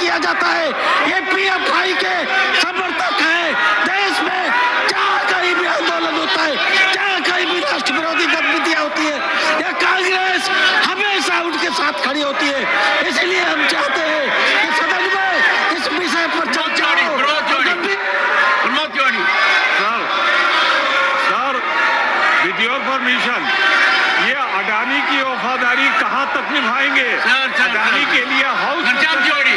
किया जाता है। ये PFI के समर्थक है। देश में जहाँ कहीं भी आंदोलन होता है, जहाँ कहीं भी राष्ट्र विरोधी गतिविधियां होती है, यह कांग्रेस हमेशा उनके साथ खड़ी होती है। इसलिए हम चाहते हैं कि सदन में इस विषय पर चर्चा हो। सर, विद योर परमिशन, ये अडानी की वफादारी कहाँ तक निभाएंगे? अडानी के लिए हाउस घनश्याम तिवारी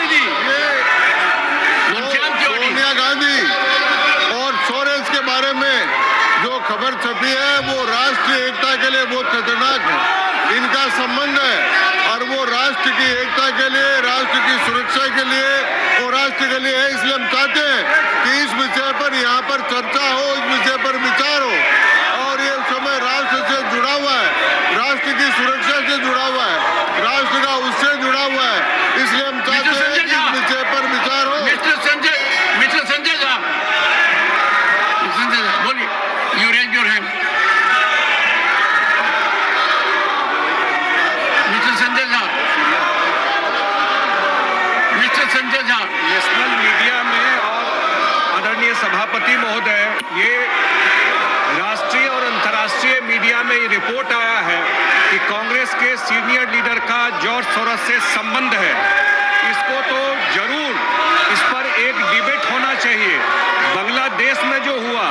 जी, सोनिया गांधी और सोरेस के बारे में जो खबर छपी है वो राष्ट्रीय एकता के लिए बहुत खतरनाक है। इनका संबंध है और वो राष्ट्र की एकता के लिए, राष्ट्र की सुरक्षा के लिए और राष्ट्र के लिए है। इसलिए हम चाहते हैं कि इस विषय पर यहाँ पर चर्चा हो, इस विषय पर विचार हो। और ये समय राष्ट्र से जुड़ा हुआ है, राष्ट्र की सुरक्षा से जुड़ा हुआ है, राष्ट्र का उससे जुड़ा हुआ है। इसलिए हम चाहते हैं कि इस विषय पर विचार हो। मिस्टर संजय साहब, बोलिए, you raise your hand. Mister Sanjay साहब, नेशनल मीडिया में और आदरणीय सभापति महोदय, ये राष्ट्रीय और अंतर्राष्ट्रीय मीडिया में ये रिपोर्ट आया है कि कांग्रेस के सीनियर लीडर का जॉर्ज सोरोस से संबंध है। इसको तो जरूर इस पर एक डिबेट होना चाहिए। बांग्लादेश में जो हुआ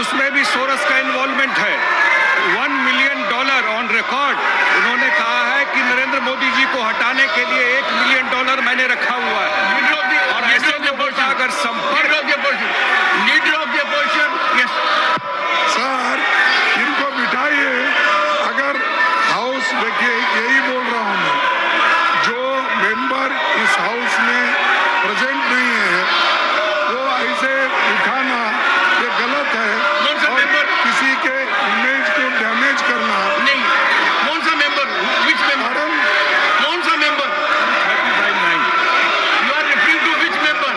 उसमें भी सोरोस का इन्वॉल्वमेंट है। $1 मिलियन ऑन रिकॉर्ड उन्होंने कहा है कि नरेंद्र मोदी जी को हटाने के लिए $1 मिलियन मैंने रखा हुआ है। और ऐसे लोगों का अगर संपर्क सर, इनको बिठाइए। अगर हाउस, देखिए यही बोल रहा हूँ मैं, जो मेंबर इस हाउस में प्रेजेंट नहीं है वो ऐसे उठाना ये गलत है। और किसी के इमेज को डैमेज करना नहीं। कौन सा मेंबर? Which member? कौन सा member? 35-9 you are referring to which member?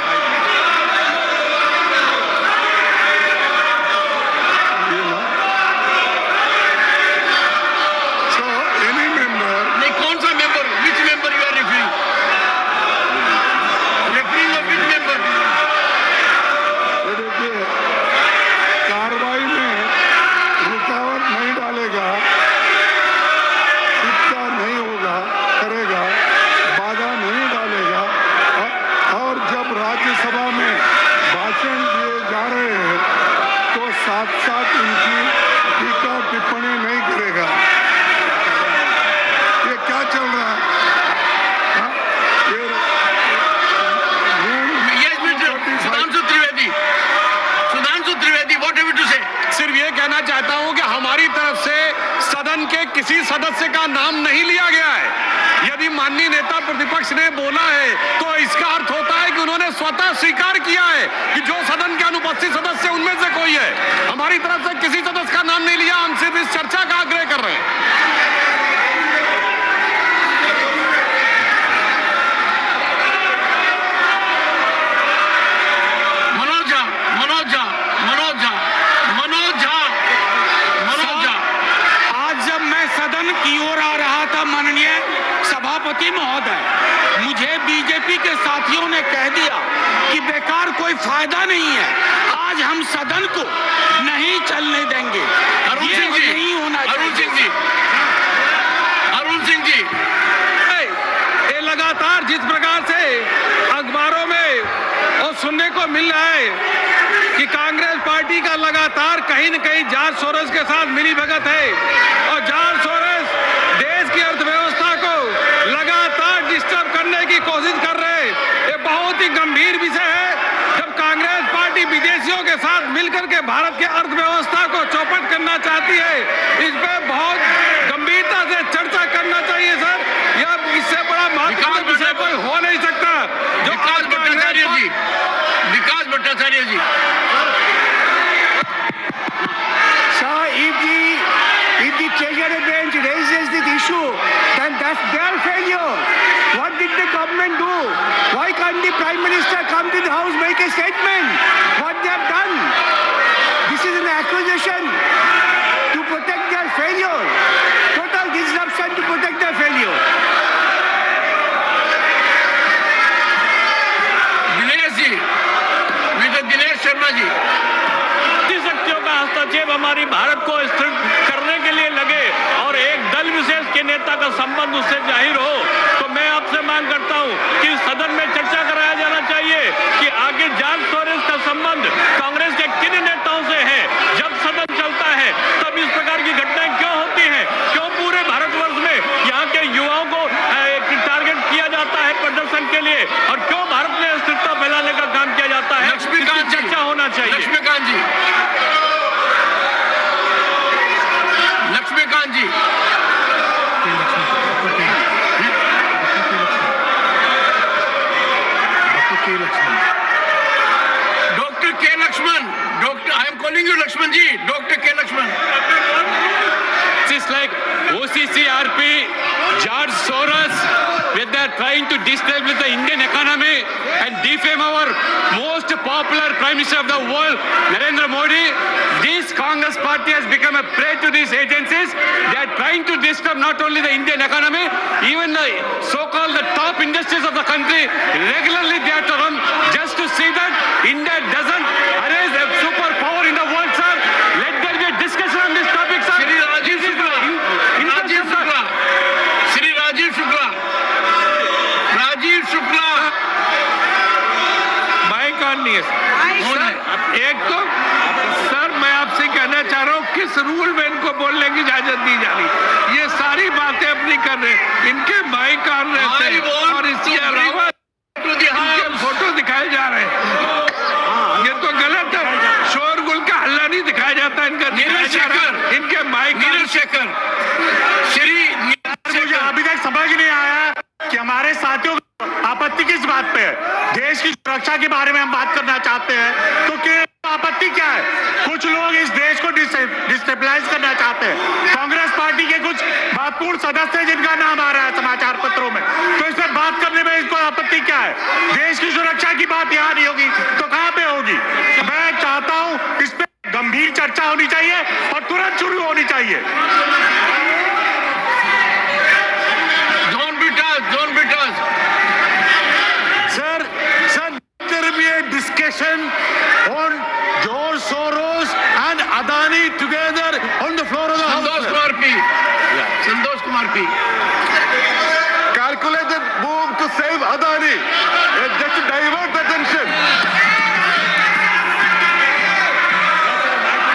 So any member. नहीं, कौन सा member? Which member you are referring? Referring of which member? देखिए, कार्रवाई में रुकावट नहीं डालेगा, शिक्षा नहीं होगा, करेगा, बाधा नहीं डालेगा। और जब राज्यसभा में भाषण दिए जा रहे हैं तो साथ साथ उनकी टीका टिप्पणी नहीं करेगा। ये क्या चल रहा है? हाँ? ये Yes, Mr. Sudhanshu Trivedi, what have you to say? सिर्फ ये कहना चाहता हूं कि हमारी तरफ से सदन के किसी सदस्य का नाम नहीं लिया गया है। यदि माननीय नेता प्रतिपक्ष ने बोला है तो इसका अर्थ होता है कि उन्होंने स्वतः स्वीकार किया है कि जो सदन के अनुपस्थित सदस्य उनमें से कोई है। हमारी तरफ से किसी सदस्य का नाम नहीं लिया। हम सिर्फ इस चर्चा का आग्रह कर रहे हैं। आज जब मैं सदन की ओर आ रहा था, माननीय सभापति महोदय, मुझे बीजेपी के साथियों ने कह दिया कि बेकार कोई फायदा नहीं है, आज हम सदन को नहीं चलने देंगे। ये नहीं होना चाहिए। अरुण सिंह जी, ये लगातार जिस प्रकार से अखबारों में और सुनने को मिल रहा है कि कांग्रेस पार्टी का लगातार कहीं न कहीं जॉर्ज सोरोस के साथ मिली भगत है और जॉर्ज सोरोस देश की अर्थव्यवस्था को लगातार डिस्टर्ब करने की कोशिश कर रहे हैं। ये बहुत ही गंभीर विषय है। जब कांग्रेस पार्टी विदेशियों के साथ मिलकर के भारत की अर्थव्यवस्था को चौपट करना चाहती है, इस पर बहुत गंभीरता से चर्चा करना चाहिए सर। यह इससे बड़ा महत्वपूर्ण विषय कोई हो नहीं सकता। जो आज विकास भट्टाचार्य जी, Sir, if the treasury bench raises this issue, then that's their failure. What did the government do? Why can't the Prime Minister come to the House, make a statement? What they have done? This is an accusation to protect their failure. Total disruption to protect their failure. Aurangzeb हमारी भारत को स्थिर करने के लिए लगे और एक दल विशेष के नेता का संबंध उससे जाहिर हो, तो मैं आपसे मांग करता हूं कि सदन में चर्चा कराया जाना चाहिए कि आगे जॉर्ज सोरोस का संबंध कांग्रेस के किन नेताओं से है। जब सदन चलता है तब इस प्रकार की घटनाएं क्यों होती हैं? क्यों पूरे भारतवर्ष में यहाँ के युवाओं को टारगेट किया जाता है प्रदर्शन के लिए, और क्यों भारत में अस्थिरता फैलाने का काम किया जाता है? लक्ष्मीकांत जी, चर्चा होना चाहिए। Laxmikant ji, Laxmikant ji, doctor K Laxman, doctor I am calling you Laxman ji, doctor K Laxman. It's like OCCRP, George Soros, where they are trying to destabilize the Indian economy and defame our most popular Prime Minister of the world, Narendra Modi. This Congress party has become a prey to these agencies. They are trying to disturb not only the Indian economy, even the so-called the top industries of the country. Regularly they have to run just to see that India doesn't arise a superpower in the world, sir. Let there be a discussion on this topic, sir. Shri Rajiv Shukla, Rajiv Shukla, Shri Rajiv Shukla, Rajiv Shukla, mike on नहीं है sir. एक तो sir मैं आपसे कहना चाह रहा हूँ किस रूल में इनको बोलने की इजाजत दी जा रही। ये सारी बातें अपनी कर रहे हैं, इनके माइक ऑन रहते हैं और इसके अलावा इनके फोटो दिखाए जा रहे हैं। ये तो गलत है, शोरगुल का हल्ला नहीं दिखाया जाता, इनका दिखाया जा रहा है। इनके माइक नीरज शेखर, श्री मुझे अभी तक समझ नहीं आया कि हमारे साथियों को आपत्ति किस बात पे है। देश की सुरक्षा के बारे में हम बात करना चाहते हैं तो क्या आपत्ति क्या है? कुछ लोग इस देश को डिस्टेबलाइज करना चाहते हैं। कांग्रेस पार्टी के कुछ महत्वपूर्ण सदस्य हैं जिनका नाम आ रहा है समाचार पत्रों में, तो इस पर बात करने में इसको आपत्ति क्या है? देश की सुरक्षा की बात यहाँ नहीं होगी तो कहाँ पे होगी? मैं चाहता हूँ इस पे गंभीर चर्चा होनी चाहिए और तुरंत शुरू होनी चाहिए। John Bitas, Sir, there will be a discussion on George Soros and Adani together on the floor of the House. Santosh Kumar P. Santosh Kumar P. Calculated move to save Adani, just to divert attention.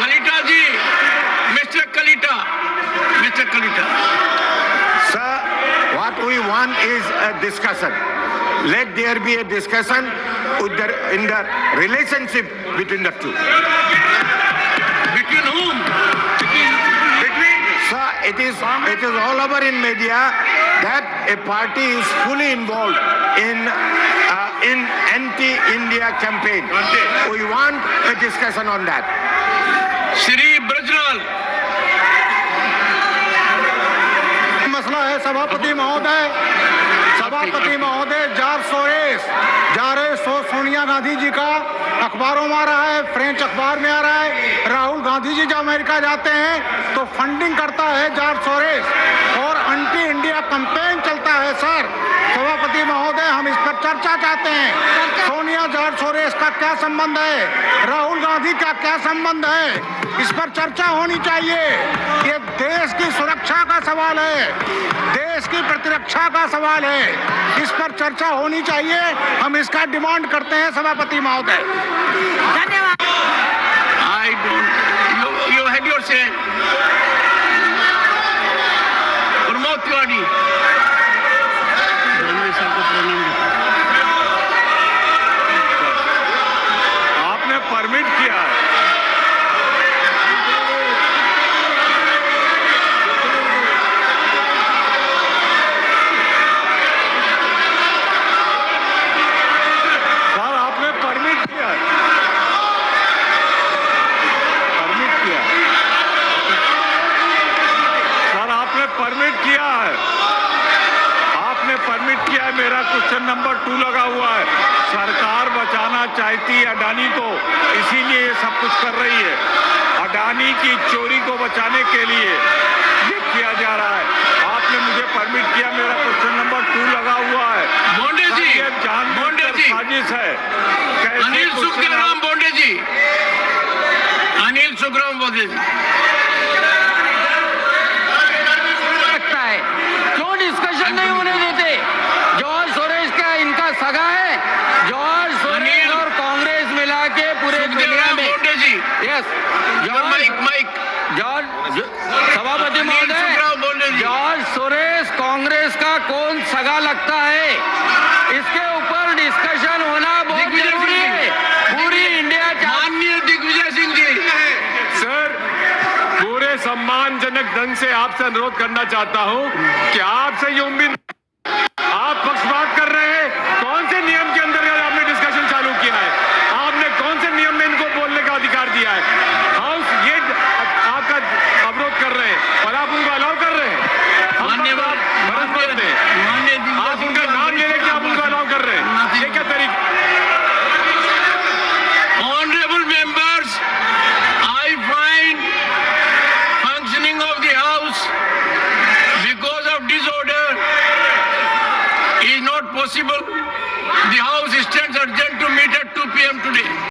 Kalita ji, Mr. Kalita, Mr. Kalita. Sir, what we want is a discussion. Let there be a discussion in the relationship between the two. Between whom? Sir, it is all over in media that a party is fully involved in anti-India campaign. We want a discussion on that. Shri Brajlal. मसला है सभापति महोदय George Sonia Gandhi ji का अखबारों में आ रहा है, French अखबार में आ रहा है। राहुल गांधी जी जब अमेरिका जाते हैं तो फंडिंग करता है जॉर्ज सोरोस और एंटी इंडिया कैंपेन चलता है। सर सभापति महोदय, हम इस पर चर्चा चाहते हैं। सोनिया जॉर्ज सोरोस का क्या संबंध है, राहुल गांधी का क्या संबंध है, इस पर चर्चा होनी चाहिए। ये देश की सुरक्षा का सवाल है, देश की प्रतिरक्षा का सवाल है, इस पर चर्चा होनी चाहिए। हम इसका डिमांड करते हैं सभापति महोदय। धन्यवाद। I don't. You had your say. Pramod Tiwari. आपने परमिट किया है। सर आपने परमिट किया है। सर आपने परमिट किया है। आपने परमिट किया है। मेरा क्वेश्चन नंबर 2 लगा हुआ है। सरकार बचाना चाहती है अडानी को, इसीलिए ये सब कुछ कर रही है। अडानी की चोरी को बचाने के लिए ये किया जा रहा है। आपने मुझे परमिट किया, मेरा क्वेश्चन नंबर 2 लगा हुआ है। बोंडे जी, ये जानबूझकर साजिश है। अनिल सुख के नाम बोंडे जी, अनिल सुख Sukhram Modi. लगता है क्यों डिस्कशन नहीं होने देते? जॉर्ज सोरेस का इनका सगा है। जॉर्ज सोरेस और कांग्रेस मिला के पूरे दुनिया में यस जॉर्ज सभापति महोदय, जॉर्ज सोरेस कांग्रेस का कौन सगा लगता है, इसके ऊपर डिस्कशन होना बहुत जरूरी है। पूरी इंडिया माननीय दिग्विजय सिंह जी, सर, पूरे सम्मानजनक ढंग से आपसे अनुरोध करना चाहता हूं कि आपसे ये उम्मीद, आप पक्षपात कर रहे हैं। कौन से नियम के अंतर्गत आपने डिस्कशन चालू किया है? आपने कौन से नियम में इनको बोलने का अधिकार दिया है? हाउस ये आपका अवरोध कर रहे हैं और आप उनको अलाउ कर रहे हैं। मान्यवर आप उनका नाम ले लेके आप उनको अलाउ कर रहे हैं, ये क्या तरीका? Honorable members, I find functioning of the House because of disorder is not possible. The House stands urgent to meet at 2 p.m. today.